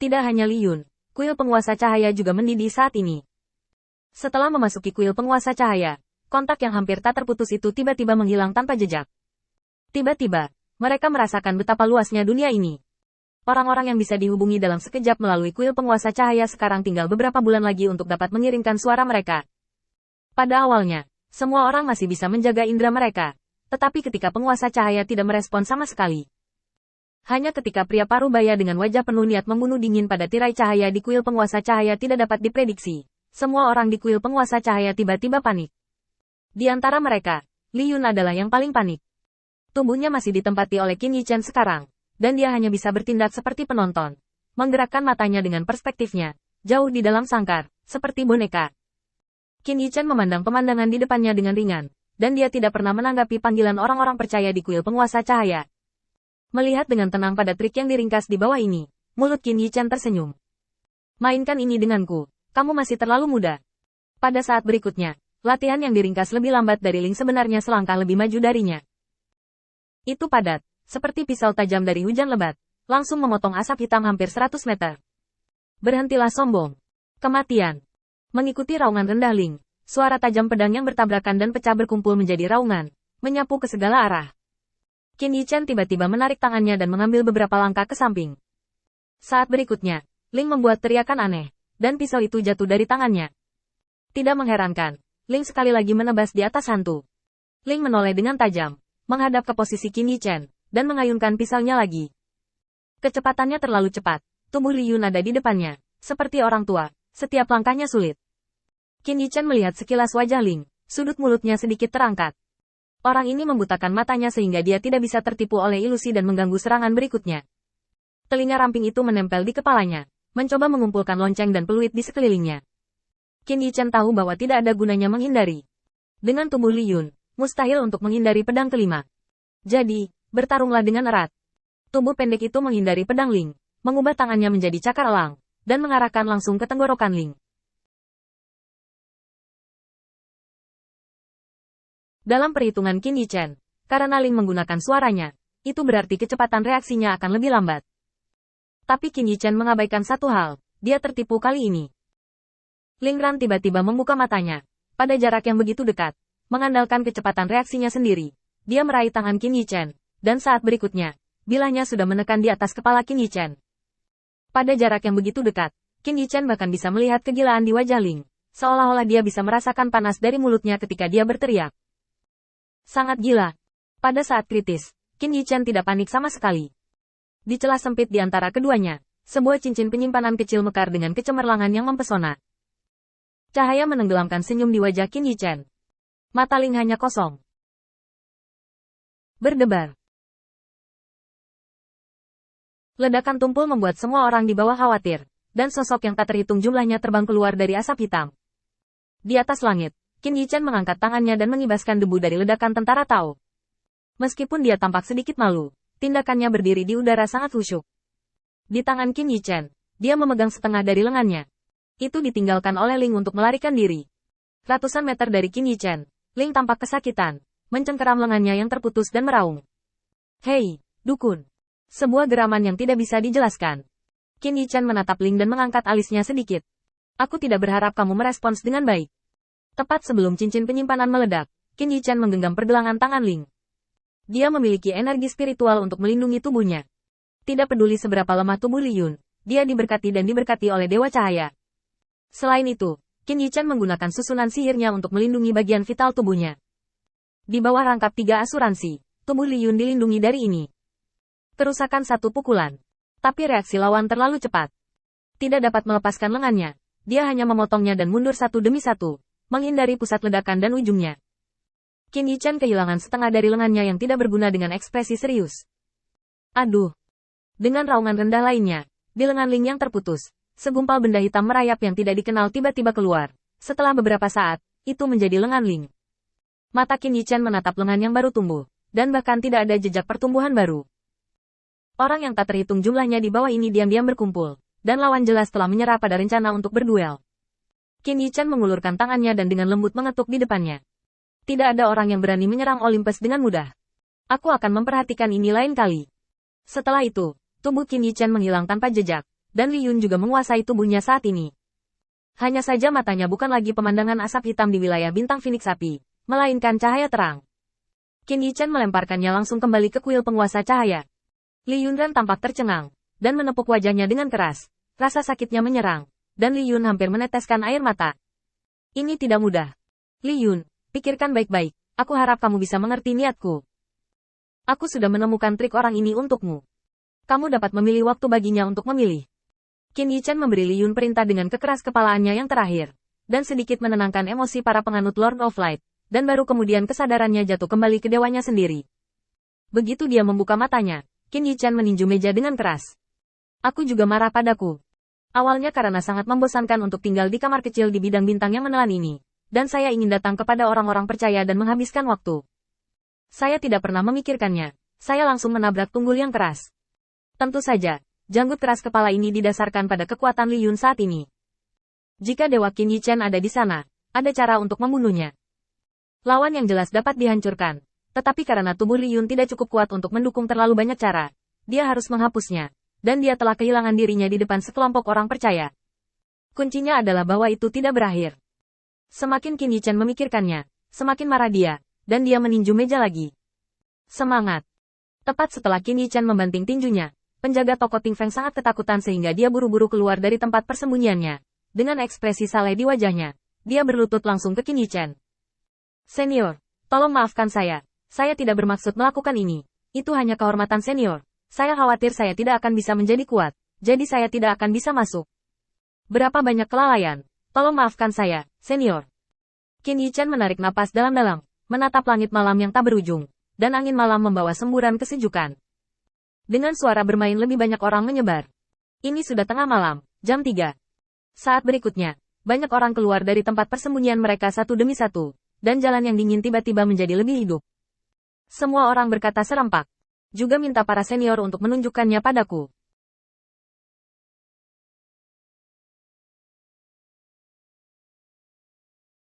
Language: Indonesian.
Tidak hanya Li Yun, kuil penguasa cahaya juga mendidih saat ini. Setelah memasuki kuil penguasa cahaya, kontak yang hampir tak terputus itu tiba-tiba menghilang tanpa jejak. Tiba-tiba, mereka merasakan betapa luasnya dunia ini. Orang-orang yang bisa dihubungi dalam sekejap melalui kuil penguasa cahaya sekarang tinggal beberapa bulan lagi untuk dapat mengirimkan suara mereka. Pada awalnya, semua orang masih bisa menjaga indera mereka, tetapi ketika penguasa cahaya tidak merespon sama sekali. Hanya ketika pria parubaya dengan wajah penuh niat membunuh dingin pada tirai cahaya di kuil penguasa cahaya tidak dapat diprediksi, semua orang di kuil penguasa cahaya tiba-tiba panik. Di antara mereka, Li Yun adalah yang paling panik. Tubuhnya masih ditempati oleh Qin Yichen sekarang, dan dia hanya bisa bertindak seperti penonton, menggerakkan matanya dengan perspektifnya, jauh di dalam sangkar, seperti boneka. Qin Yichen memandang pemandangan di depannya dengan ringan, dan dia tidak pernah menanggapi panggilan orang-orang percaya di kuil penguasa cahaya. Melihat dengan tenang pada trik yang diringkas di bawah ini, mulut Qin Yichen tersenyum. Mainkan ini denganku, kamu masih terlalu muda. Pada saat berikutnya, latihan yang diringkas lebih lambat dari Ling sebenarnya selangkah lebih maju darinya. Itu padat, seperti pisau tajam dari hujan lebat, langsung memotong asap hitam hampir 100 meter. Berhentilah sombong. Kematian. Mengikuti raungan rendah Ling, suara tajam pedang yang bertabrakan dan pecah berkumpul menjadi raungan, menyapu ke segala arah. Qin Yichen tiba-tiba menarik tangannya dan mengambil beberapa langkah ke samping. Saat berikutnya, Ling membuat teriakan aneh, dan pisau itu jatuh dari tangannya. Tidak mengherankan, Ling sekali lagi menebas di atas hantu. Ling menoleh dengan tajam, menghadap ke posisi Qin Yichen, dan mengayunkan pisaunya lagi. Kecepatannya terlalu cepat, tubuh Li Yun ada di depannya, seperti orang tua, setiap langkahnya sulit. Qin Yichen melihat sekilas wajah Ling, sudut mulutnya sedikit terangkat. Orang ini membutakan matanya sehingga dia tidak bisa tertipu oleh ilusi dan mengganggu serangan berikutnya. Telinga ramping itu menempel di kepalanya, mencoba mengumpulkan lonceng dan peluit di sekelilingnya. Qin Yichen tahu bahwa tidak ada gunanya menghindari. Dengan tubuh Li Yun, mustahil untuk menghindari pedang kelima. Jadi, bertarunglah dengan erat. Tubuh pendek itu menghindari pedang Ling, mengubah tangannya menjadi cakar elang, dan mengarahkan langsung ke tenggorokan Ling. Dalam perhitungan Qin Yichen, karena Ling menggunakan suaranya, itu berarti kecepatan reaksinya akan lebih lambat. Tapi Qin Yichen mengabaikan satu hal, dia tertipu kali ini. Ling Ran tiba-tiba membuka matanya, pada jarak yang begitu dekat, mengandalkan kecepatan reaksinya sendiri. Dia meraih tangan Qin Yichen, dan saat berikutnya, bilahnya sudah menekan di atas kepala Qin Yichen. Pada jarak yang begitu dekat, Qin Yichen bahkan bisa melihat kegilaan di wajah Ling, seolah-olah dia bisa merasakan panas dari mulutnya ketika dia berteriak. Sangat gila. Pada saat kritis, Qin Yichen tidak panik sama sekali. Di celah sempit di antara keduanya, sebuah cincin penyimpanan kecil mekar dengan kecemerlangan yang mempesona. Cahaya menenggelamkan senyum di wajah Qin Yichen. Mata Ling hanya kosong. Berdebar. Ledakan tumpul membuat semua orang di bawah khawatir, dan sosok yang tak terhitung jumlahnya terbang keluar dari asap hitam. Di atas langit, Qin Yichen mengangkat tangannya dan mengibaskan debu dari ledakan tentara Tao. Meskipun dia tampak sedikit malu, tindakannya berdiri di udara sangat khusyuk. Di tangan Qin Yichen, dia memegang setengah dari lengannya. Itu ditinggalkan oleh Ling untuk melarikan diri. Ratusan meter dari Qin Yichen, Ling tampak kesakitan, mencengkeram lengannya yang terputus dan meraung. Hei, dukun. Sebuah geraman yang tidak bisa dijelaskan. Qin Yichen menatap Ling dan mengangkat alisnya sedikit. Aku tidak berharap kamu merespons dengan baik. Tepat sebelum cincin penyimpanan meledak, Qin Yichen menggenggam pergelangan tangan Ling. Dia memiliki energi spiritual untuk melindungi tubuhnya. Tidak peduli seberapa lemah tubuh Li Yun, dia diberkati dan diberkati oleh Dewa Cahaya. Selain itu, Qin Yichen menggunakan susunan sihirnya untuk melindungi bagian vital tubuhnya. Di bawah rangkap 3 asuransi, tubuh Li Yun dilindungi dari ini. Kerusakan satu pukulan. Tapi reaksi lawan terlalu cepat. Tidak dapat melepaskan lengannya, dia hanya memotongnya dan mundur satu demi satu, menghindari pusat ledakan dan ujungnya. Qin Yichen kehilangan setengah dari lengannya yang tidak berguna dengan ekspresi serius. Aduh. Dengan raungan rendah lainnya, di lengan Ling yang terputus, segumpal benda hitam merayap yang tidak dikenal tiba-tiba keluar. Setelah beberapa saat, itu menjadi lengan Ling. Mata Qin Yichen menatap lengan yang baru tumbuh, dan bahkan tidak ada jejak pertumbuhan baru. Orang yang tak terhitung jumlahnya di bawah ini diam-diam berkumpul, dan lawan jelas telah menyerah pada rencana untuk berduel. Qin Yichen mengulurkan tangannya dan dengan lembut mengetuk di depannya. Tidak ada orang yang berani menyerang Olympus dengan mudah. Aku akan memperhatikan ini lain kali. Setelah itu, tubuh Qin Yichen menghilang tanpa jejak, dan Li Yun juga menguasai tubuhnya saat ini. Hanya saja matanya bukan lagi pemandangan asap hitam di wilayah bintang Phoenix Api, melainkan cahaya terang. Qin Yichen melemparkannya langsung kembali ke kuil penguasa cahaya. Li Yunren tampak tercengang, dan menepuk wajahnya dengan keras. Rasa sakitnya menyerang, dan Li Yun hampir meneteskan air mata. Ini tidak mudah. Li Yun, pikirkan baik-baik, aku harap kamu bisa mengerti niatku. Aku sudah menemukan trik orang ini untukmu. Kamu dapat memilih waktu baginya untuk memilih. Qin Yichen memberi Li Yun perintah dengan kekeras kepalaannya yang terakhir, dan sedikit menenangkan emosi para penganut Lord of Light, dan baru kemudian kesadarannya jatuh kembali ke dewanya sendiri. Begitu dia membuka matanya, Qin Yichen meninju meja dengan keras. Aku juga marah padaku. Awalnya karena sangat membosankan untuk tinggal di kamar kecil di bidang bintang yang menelan ini, dan saya ingin datang kepada orang-orang percaya dan menghabiskan waktu. Saya tidak pernah memikirkannya, saya langsung menabrak tunggul yang keras. Tentu saja, janggut keras kepala ini didasarkan pada kekuatan Li Yun saat ini. Jika Dewa Qin Yichen ada di sana, ada cara untuk membunuhnya. Lawan yang jelas dapat dihancurkan, tetapi karena tubuh Li Yun tidak cukup kuat untuk mendukung terlalu banyak cara, dia harus menghapusnya. Dan dia telah kehilangan dirinya di depan sekelompok orang percaya. Kuncinya adalah bahwa itu tidak berakhir. Semakin Qin Yichen memikirkannya, semakin marah dia, dan dia meninju meja lagi. Semangat! Tepat setelah Qin Yichen membanting tinjunya, penjaga toko Ting Feng sangat ketakutan sehingga dia buru-buru keluar dari tempat persembunyiannya. Dengan ekspresi saleh di wajahnya, dia berlutut langsung ke Qin Yichen. Senior, tolong maafkan saya tidak bermaksud melakukan ini. Itu hanya kehormatan senior. Saya khawatir saya tidak akan bisa menjadi kuat, jadi saya tidak akan bisa masuk. Berapa banyak kelalaian? Tolong maafkan saya, senior. Qin Yichen menarik napas dalam-dalam, menatap langit malam yang tak berujung, dan angin malam membawa semburan kesejukan. Dengan suara bermain lebih banyak orang menyebar. Ini sudah tengah malam, jam 3. Saat berikutnya, banyak orang keluar dari tempat persembunyian mereka satu demi satu, dan jalan yang dingin tiba-tiba menjadi lebih hidup. Semua orang berkata serempak. Juga minta para senior untuk menunjukkannya padaku.